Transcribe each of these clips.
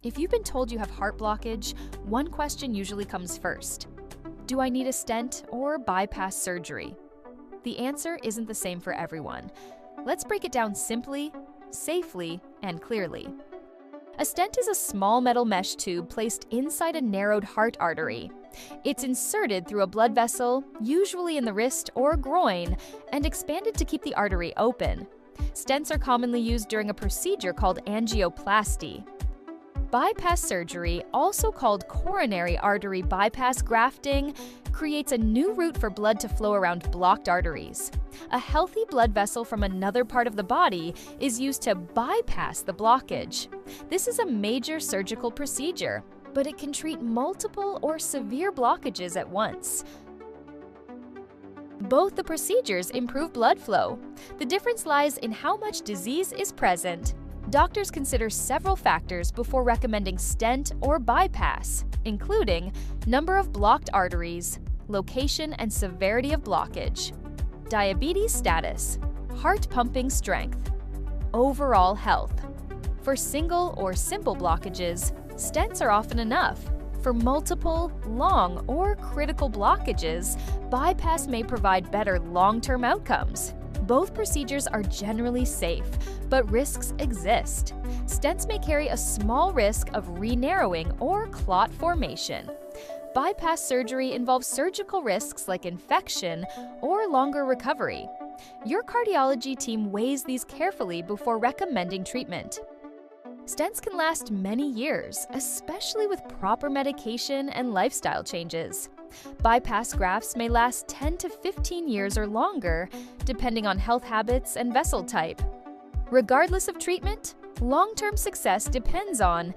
If you've been told you have heart blockage, one question usually comes first. Do I need a stent or bypass surgery? The answer isn't the same for everyone. Let's break it down simply, safely, and clearly. A stent is a small metal mesh tube placed inside a narrowed heart artery. It's inserted through a blood vessel, usually in the wrist or groin, and expanded to keep the artery open. Stents are commonly used during a procedure called angioplasty. Bypass surgery, also called coronary artery bypass grafting, creates a new route for blood to flow around blocked arteries. A healthy blood vessel from another part of the body is used to bypass the blockage. This is a major surgical procedure, but it can treat multiple or severe blockages at once. Both the procedures improve blood flow. The difference lies in how much disease is present. Doctors consider several factors before recommending stent or bypass, including number of blocked arteries, location and severity of blockage, diabetes status, heart pumping strength, overall health. For single or simple blockages, stents are often enough. For multiple, long, or critical blockages, bypass may provide better long-term outcomes. Both procedures are generally safe, but risks exist. Stents may carry a small risk of re-narrowing or clot formation. Bypass surgery involves surgical risks like infection or longer recovery. Your cardiology team weighs these carefully before recommending treatment. Stents can last many years, especially with proper medication and lifestyle changes. Bypass grafts may last 10 to 15 years or longer, depending on health habits and vessel type. Regardless of treatment, long-term success depends on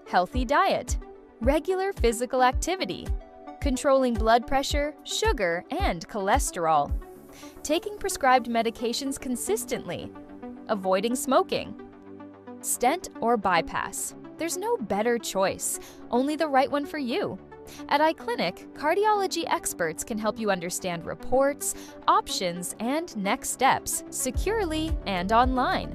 healthy diet, regular physical activity, controlling blood pressure, sugar, and cholesterol, taking prescribed medications consistently, avoiding smoking. Stent or bypass. There's no better choice, only the right one for you. At iCliniq, cardiology experts can help you understand reports, options, and next steps securely and online.